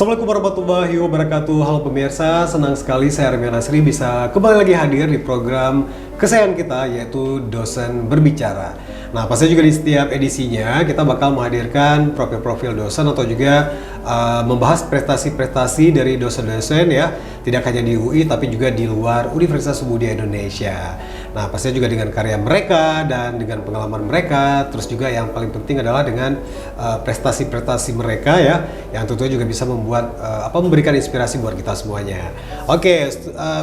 Assalamualaikum warahmatullahi wabarakatuh. Halo pemirsa, senang sekali saya Army Nasri bisa kembali lagi hadir di program kesayangan kita, yaitu Dosen Berbicara. Nah, pasti juga di setiap edisinya kita bakal menghadirkan profil-profil dosen atau juga membahas prestasi-prestasi dari dosen-dosen ya, tidak hanya di UI tapi juga di luar Universitas Muhammadiyah Indonesia. Nah, pastinya juga dengan karya mereka dan dengan pengalaman mereka, terus juga yang paling penting adalah dengan prestasi-prestasi mereka ya, yang tentunya juga bisa membuat memberikan inspirasi buat kita semuanya. Oke,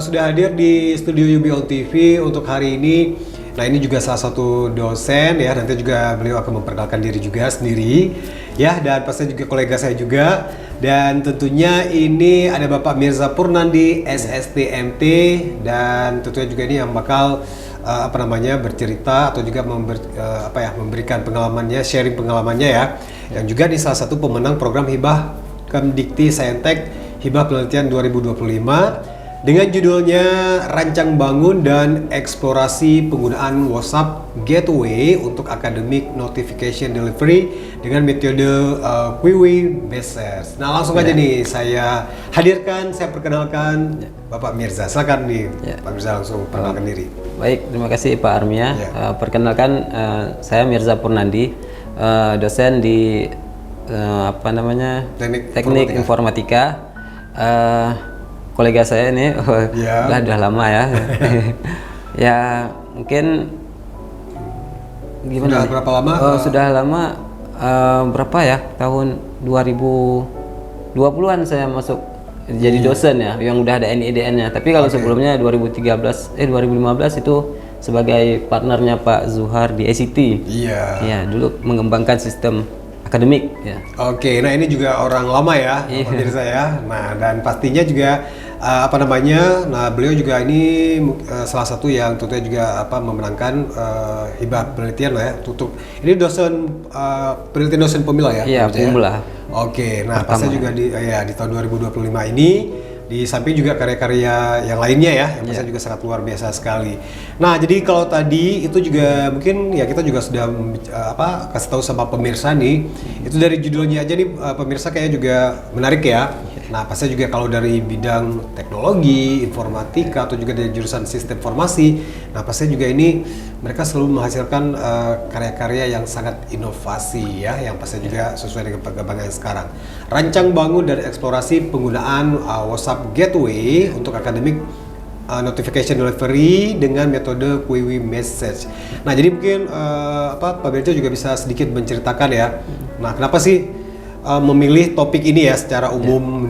sudah hadir di studio UB TV untuk hari ini. Nah, ini juga salah satu dosen ya, nanti juga beliau akan memperkenalkan diri juga sendiri ya, dan pasti juga kolega saya juga. Dan tentunya ini ada Bapak Mirza Purnandi SSTMT, dan tentunya juga ini yang bakal bercerita atau juga memberikan pengalamannya, sharing pengalamannya ya. Yang juga ini salah satu pemenang program Hibah Kemdikti Saintek Hibah Penelitian 2025 dengan judulnya Rancang Bangun dan Eksplorasi Penggunaan WhatsApp Gateway untuk Academic Notification Delivery dengan metode Quiwi Message. Nah, langsung aja nih saya hadirkan, saya perkenalkan Bapak Mirza. Silakan nih Pak Mirza, langsung perkenalkan diri. Baik, terima kasih Pak Armia. Perkenalkan, saya Mirza Purnandi, dosen di Teknik Informatika. Kolega saya ini udah lama ya. Ya mungkin gimana? Sudah berapa lama? Sudah lama, berapa ya? Tahun 2020-an saya masuk jadi dosen ya, yang udah ada NIDN-nya. Tapi kalau sebelumnya 2015 itu sebagai partnernya Pak Zuhar di ICT. Iya, dulu mengembangkan sistem akademik ya. Oke, nah ini juga orang lama ya, Pak saya. Nah, dan pastinya juga nah beliau juga ini salah satu yang tentunya juga memenangkan hibah penelitian lah ya, ini dosen penelitian dosen pemula ya. Iya, pemula. Oke, nah pasti juga di tahun 2025 ini, di samping juga karya-karya yang lainnya ya, yang pasti juga sangat luar biasa sekali. Nah, jadi kalau tadi itu juga mungkin ya kita juga sudah kasih tahu sama pemirsa nih, itu dari judulnya aja nih pemirsa kayaknya juga menarik ya. Nah, pasti juga kalau dari bidang teknologi, informatika, atau juga dari jurusan sistem informasi, nah pasti juga ini mereka selalu menghasilkan karya-karya yang sangat inovasi ya, yang pasti juga sesuai dengan perkembangan sekarang. Rancang bangun dan eksplorasi penggunaan WhatsApp Gateway untuk academic notification delivery dengan metode Quiwi Message. Nah, jadi mungkin Pak Mirza juga bisa sedikit menceritakan ya. Nah, kenapa sih memilih topik ini ya secara umum?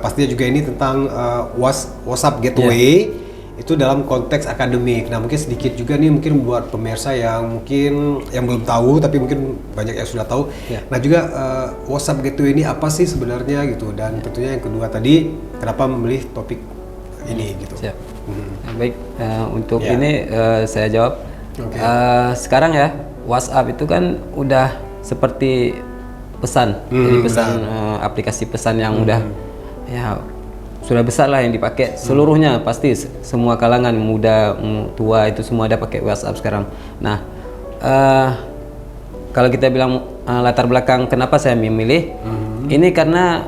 Pastinya juga ini tentang WhatsApp Gateway itu dalam konteks akademik. Nah, mungkin sedikit juga nih mungkin buat pemirsa yang mungkin yang belum tahu tapi mungkin banyak yang sudah tahu. Nah, juga WhatsApp Gateway ini apa sih sebenarnya gitu, dan tentunya yang kedua tadi kenapa memilih topik ini gitu. Baik, untuk ini saya jawab. Sekarang ya WhatsApp itu kan udah seperti pesan, jadi pesan aplikasi pesan yang udah ya sudah besar lah yang dipakai seluruhnya, pasti semua kalangan muda tua itu semua ada pakai WhatsApp sekarang. Nah, kalau kita bilang latar belakang kenapa saya memilih ini, karena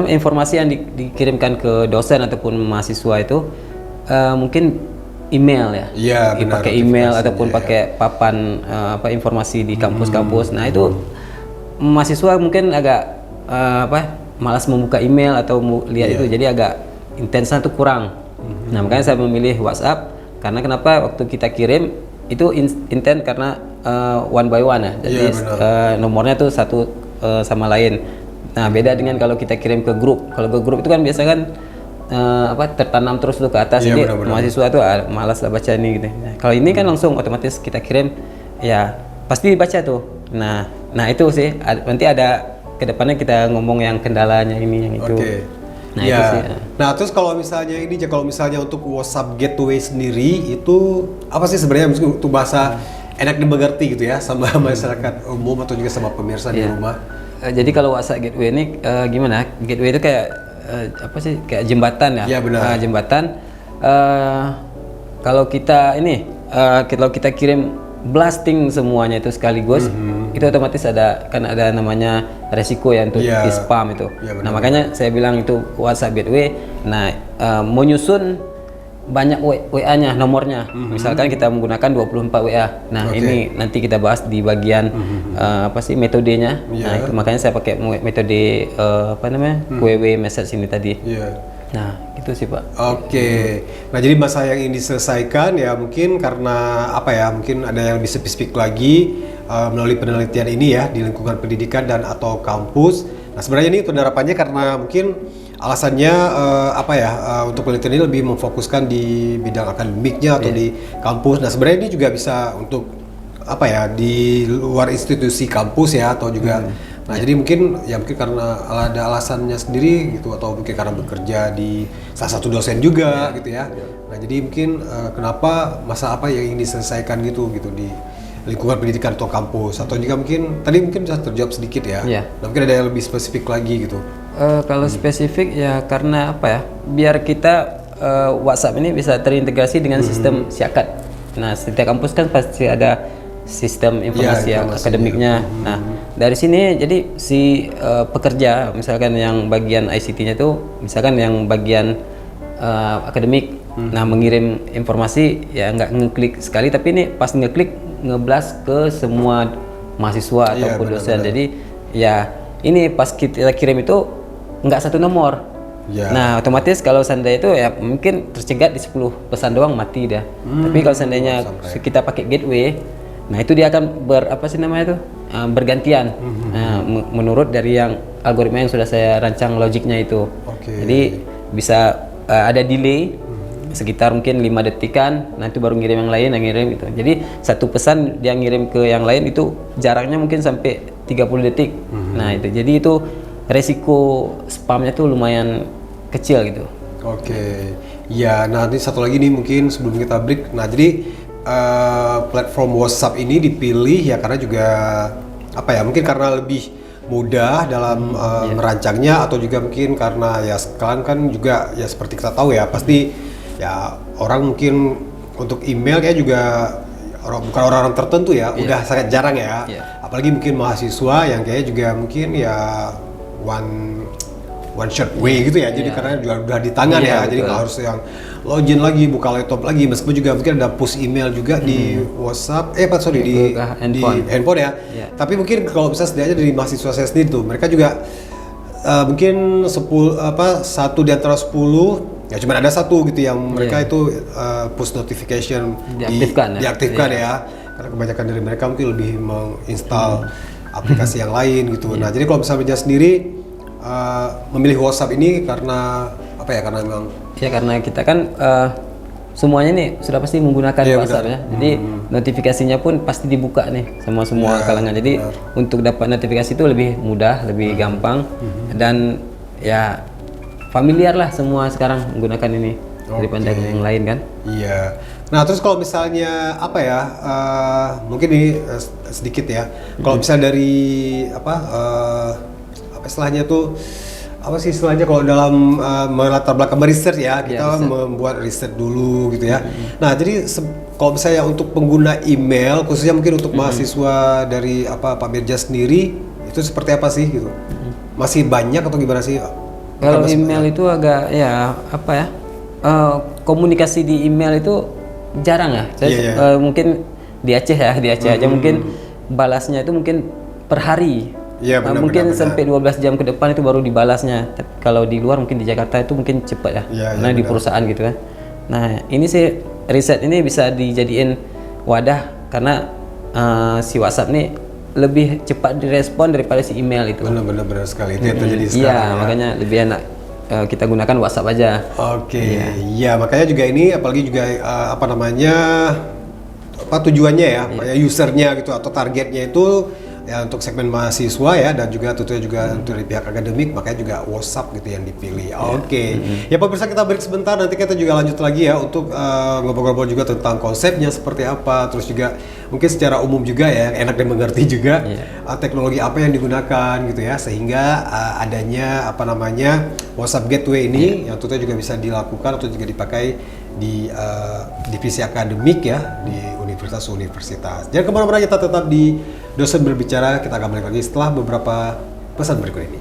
informasi yang dikirimkan ke dosen ataupun mahasiswa itu mungkin email ya, pakai email ataupun pakai papan informasi di kampus-kampus. Nah, itu mahasiswa mungkin agak malas membuka email atau lihat itu, jadi agak intensnya tuh kurang. Nah, makanya saya memilih WhatsApp, karena kenapa waktu kita kirim itu intens karena one by one ya, jadi nomornya tuh satu sama lain. Nah, beda dengan kalau kita kirim ke grup. Kalau ke grup itu kan biasa kan tertanam terus tuh ke atas, jadi mahasiswa tuh malas lah baca ini gitu. Nah, kalau ini kan langsung otomatis kita kirim ya pasti dibaca tuh. Nah itu sih nanti ada kedepannya kita ngomong yang kendalanya ini yang itu. Nah itu sih. Nah, terus kalau misalnya untuk WhatsApp Gateway sendiri itu apa sih sebenarnya, mungkin untuk bahasa enak dimengerti gitu ya sama masyarakat umum atau juga sama pemirsa di rumah. Jadi kalau WhatsApp Gateway ini gimana? Gateway itu kayak kayak jembatan ya. Iya, benar. Jembatan. Kalau kita kirim blasting semuanya itu sekaligus, itu otomatis ada namanya resiko ya untuk di spam itu. Nah makanya saya bilang itu WhatsApp gateway. Nah menyusun banyak WA-nya, nomornya. Misalkan kita menggunakan 24 WA. Nah ini nanti kita bahas di bagian metodenya. Nah itu makanya saya pakai metode QW message ini tadi. Nah itu sih Pak. Nah jadi masalah yang ingin diselesaikan ya mungkin karena mungkin ada yang lebih spesifik lagi melalui penelitian ini ya di lingkungan pendidikan dan atau kampus. Nah sebenarnya ini penerapannya karena mungkin alasannya untuk penelitian ini lebih memfokuskan di bidang akademiknya atau di kampus. Nah sebenarnya ini juga bisa untuk di luar institusi kampus ya atau juga jadi mungkin karena ada alasannya sendiri gitu atau mungkin karena bekerja di salah satu dosen juga gitu ya. Nah jadi mungkin kenapa masalah apa yang ingin diselesaikan gitu di lingkungan pendidikan atau kampus atau juga mungkin tadi bisa terjawab sedikit ya. Nah, mungkin ada yang lebih spesifik lagi gitu. Kalau spesifik ya karena biar kita WhatsApp ini bisa terintegrasi dengan sistem Siakat. Nah setiap kampus kan pasti ada sistem informasi yang akademiknya. Nah dari sini jadi si pekerja misalkan yang bagian ICT-nya itu misalkan yang bagian akademik, nah mengirim informasi ya nggak ngeklik sekali tapi ini pas ngeklik ngeblast ke semua mahasiswa ataupun dosen. Jadi ya ini pas kita kirim itu nggak satu nomor. Nah otomatis kalau seandainya itu ya mungkin tercegat di 10 pesan doang mati dah. Tapi kalau seandainya kita pakai gateway, nah itu dia akan bergantian menurut dari yang algoritma yang sudah saya rancang logiknya itu. Jadi bisa ada delay sekitar mungkin 5 detikan, nanti baru ngirim yang lain, yang ngirim itu. Jadi satu pesan dia ngirim ke yang lain itu jaraknya mungkin sampai 30 detik. Nah itu jadi itu resiko spamnya tuh lumayan kecil gitu. Ya nanti satu lagi nih mungkin sebelum kita break. Nah jadi platform WhatsApp ini dipilih ya karena juga mungkin karena lebih mudah dalam merancangnya atau juga mungkin karena ya sekarang kan juga ya seperti kita tahu ya pasti ya orang mungkin untuk email kayak juga bukan orang-orang tertentu ya udah sangat jarang ya apalagi mungkin mahasiswa yang kayak juga mungkin ya one shot way gitu ya jadi karena juga udah di tangan jadi nggak harus yang login lagi buka laptop lagi meskipun juga mungkin ada push email juga di WhatsApp di handphone ya tapi mungkin kalau bisa setidaknya dari mahasiswa saya sendiri tuh mereka juga mungkin 1 di antara 10 ya cuma ada 1 gitu yang mereka itu push notification diaktifkan ya karena kebanyakan dari mereka mungkin lebih menginstal aplikasi yang lain gitu. Nah jadi kalau misalnya sendiri memilih WhatsApp ini karena karena memang karena kita kan semuanya nih sudah pasti menggunakan WhatsApp ya. Jadi notifikasinya pun pasti dibuka nih sama semua kalangan. Jadi untuk dapat notifikasi itu lebih mudah, lebih gampang dan ya familiar lah semua sekarang menggunakan ini daripada yang lain kan. Nah terus kalau misalnya mungkin ini sedikit ya. Kalau misalnya dari istilahnya tuh istilahnya kalau dalam melatar belakang research ya kita membuat riset dulu gitu ya. Nah jadi kalau misalnya untuk pengguna email khususnya mungkin untuk mahasiswa dari Pak Mirja sendiri itu seperti apa sih gitu? Masih banyak atau gimana sih? Kalau email itu agak komunikasi di email itu jarang ya. Saya mungkin di Aceh aja mungkin balasnya itu mungkin per hari. Mungkin sampai 12 jam ke depan itu baru dibalasnya. Kalau di luar mungkin di Jakarta itu mungkin cepat ya. Karena di perusahaan gitu kan. Nah, ini sih riset ini bisa dijadiin wadah karena si WhatsApp ini lebih cepat direspon daripada si email itu. Benar sekali. Itu yang terjadi sekarang. Makanya lebih enak kita gunakan WhatsApp aja. Makanya juga ini apalagi juga tujuannya ya, usernya gitu atau targetnya itu ya untuk segmen mahasiswa ya dan juga tentunya juga untuk dari pihak akademik makanya juga WhatsApp gitu yang dipilih. Ya pemirsa kita break sebentar nanti kita juga lanjut lagi ya untuk ngobrol-ngobrol juga tentang konsepnya seperti apa terus juga mungkin secara umum juga ya enak dimengerti juga teknologi apa yang digunakan gitu ya sehingga adanya WhatsApp Gateway ini yang tentunya juga bisa dilakukan atau juga dipakai di divisi akademik ya di Universitas universitas. Jangan kemana-mana, kita tetap di Dosen Berbicara. Kita akan balik lagi setelah beberapa pesan berikut ini.